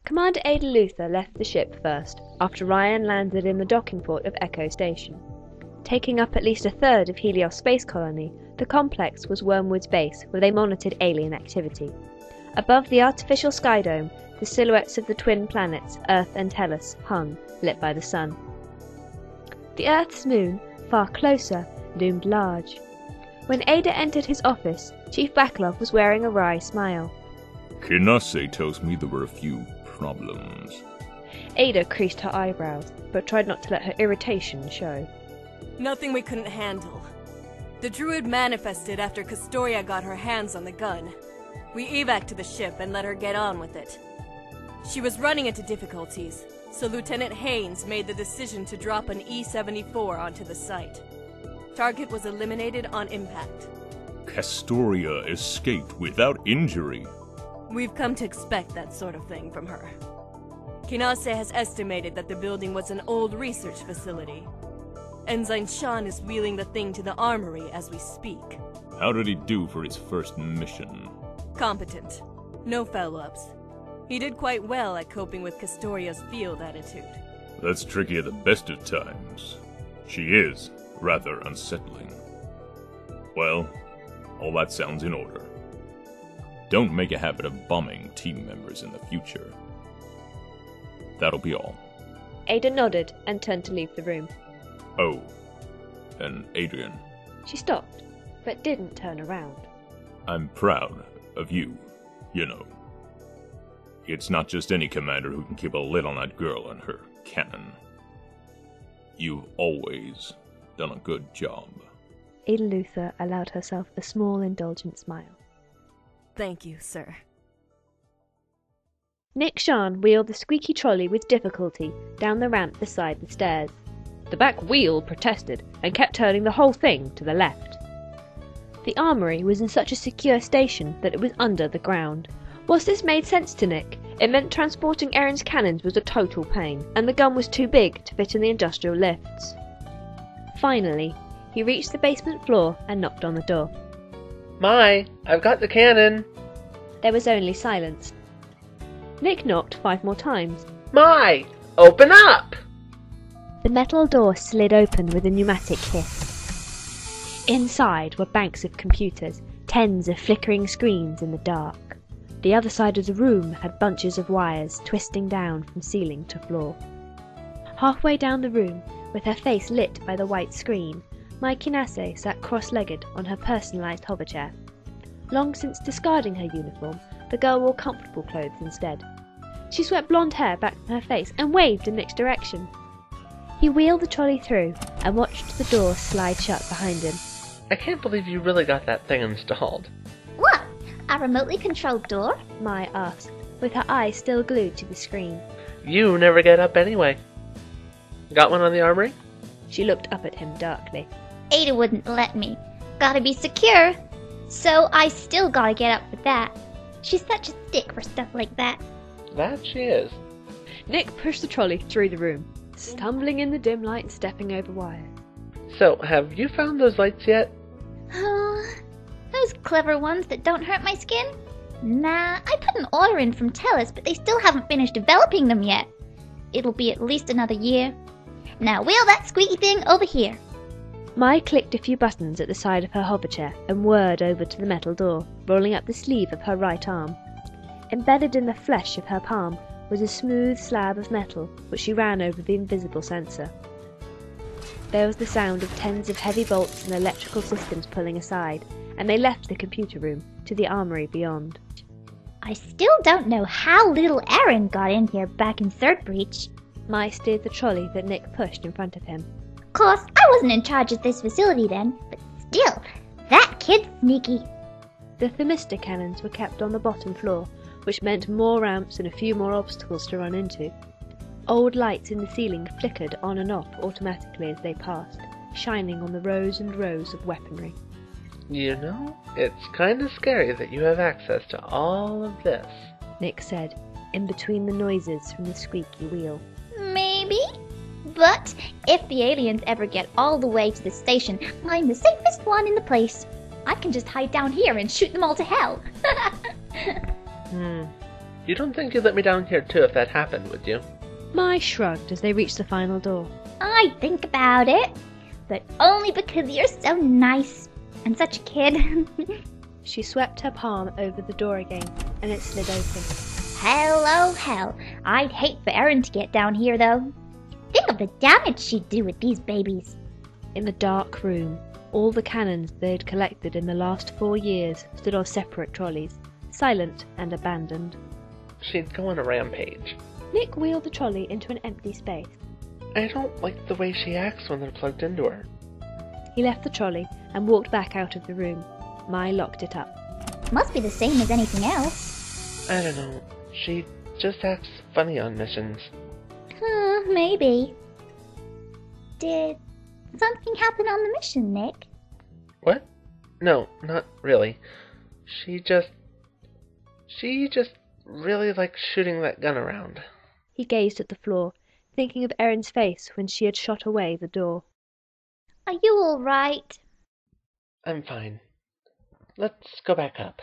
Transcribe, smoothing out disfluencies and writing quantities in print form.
Commander Ada Luther left the ship first, after Ryan landed in the docking port of Echo Station. Taking up at least a third of Helios Space Colony, the complex was U.M.Mode's base, where they monitored alien activity. Above the artificial sky dome, the silhouettes of the twin planets, Earth and Tellus, hung, lit by the sun. The Earth's moon, far closer, loomed large. When Ada entered his office, Chief Backlov was wearing a wry smile. Kinase tells me there were a few problems. Ada creased her eyebrows, but tried not to let her irritation show. Nothing we couldn't handle. The druid manifested after Castoria got her hands on the gun. We evac to the ship and let her get on with it. She was running into difficulties, so Lieutenant Haynes made the decision to drop an E-74 onto the site. Target was eliminated on impact. Castoria escaped without injury. We've come to expect that sort of thing from her. Kinase has estimated that the building was an old research facility. Ensign Sean is wheeling the thing to the armory as we speak. How did he do for his first mission? Competent. No follow-ups. He did quite well at coping with Castoria's field attitude. That's tricky at the best of times. She is rather unsettling. Well, all that sounds in order. Don't make a habit of bombing team members in the future. That'll be all. Ada nodded and turned to leave the room. Oh, and Adrian. She stopped, but didn't turn around. I'm proud of you, you know. It's not just any commander who can keep a lid on that girl and her cannon. You've always done a good job. Ada Luther allowed herself a small, indulgent smile. Thank you, sir. Nick Shan wheeled the squeaky trolley with difficulty down the ramp beside the stairs. The back wheel protested and kept turning the whole thing to the left. The armory was in such a secure station that it was under the ground. Whilst this made sense to Nick, it meant transporting Erin's cannons was a total pain, and the gun was too big to fit in the industrial lifts. Finally, he reached the basement floor and knocked on the door. Mai, I've got the cannon. There was only silence. Nick knocked 5 more times. Mai, open up! The metal door slid open with a pneumatic hiss. Inside were banks of computers, tens of flickering screens in the dark. The other side of the room had bunches of wires twisting down from ceiling to floor. Halfway down the room, with her face lit by the white screen, Mai Kinase sat cross-legged on her personalised hover chair. Long since discarding her uniform, the girl wore comfortable clothes instead. She swept blonde hair back from her face and waved in Nick's direction. He wheeled the trolley through and watched the door slide shut behind him. I can't believe you really got that thing installed. What? A remotely controlled door? Mai asked, with her eyes still glued to the screen. You never get up anyway. Got one on the armory? She looked up at him darkly. Ada wouldn't let me. Gotta be secure. So I still gotta get up with that. She's such a stick for stuff like that. That she is. Nick pushed the trolley through the room, stumbling in the dim light and stepping over wires. So, have you found those lights yet? Oh, those clever ones that don't hurt my skin? Nah, I put an order in from Tellus, but they still haven't finished developing them yet. It'll be at least another year. Now wheel that squeaky thing over here. Mai clicked a few buttons at the side of her hover chair and whirred over to the metal door, rolling up the sleeve of her right arm. Embedded in the flesh of her palm was a smooth slab of metal, which she ran over the invisible sensor. There was the sound of tens of heavy bolts and electrical systems pulling aside, and they left the computer room to the armory beyond. I still don't know how little Erin got in here back in Third Breach. Mai steered the trolley that Nick pushed in front of him. Of course, I wasn't in charge of this facility then, but still, that kid's sneaky. The thermistor cannons were kept on the bottom floor, which meant more ramps and a few more obstacles to run into. Old lights in the ceiling flickered on and off automatically as they passed, shining on the rows and rows of weaponry. You know, it's kinda scary that you have access to all of this, Nick said, in between the noises from the squeaky wheel. Maybe. But if the aliens ever get all the way to the station, I'm the safest one in the place. I can just hide down here and shoot them all to hell. You don't think you'd let me down here too if that happened, would you? Mai shrugged as they reached the final door. I'd think about it, but only because you're so nice and such a kid. She swept her palm over the door again, and it slid open. Hello, hell. I'd hate for Erin to get down here, though. Think of the damage she'd do with these babies. In the dark room, all the cannons they had collected in the last 4 years stood on separate trolleys, silent and abandoned. She'd go on a rampage. Nick wheeled the trolley into an empty space. I don't like the way she acts when they're plugged into her. He left the trolley and walked back out of the room. Mai locked it up. Must be the same as anything else. I don't know. She just acts funny on missions. Maybe. Did something happen on the mission, Nick? What? No, not really. She just really likes shooting that gun around. He gazed at the floor, thinking of Erin's face when she had shot away the door. Are you all right? I'm fine. Let's go back up.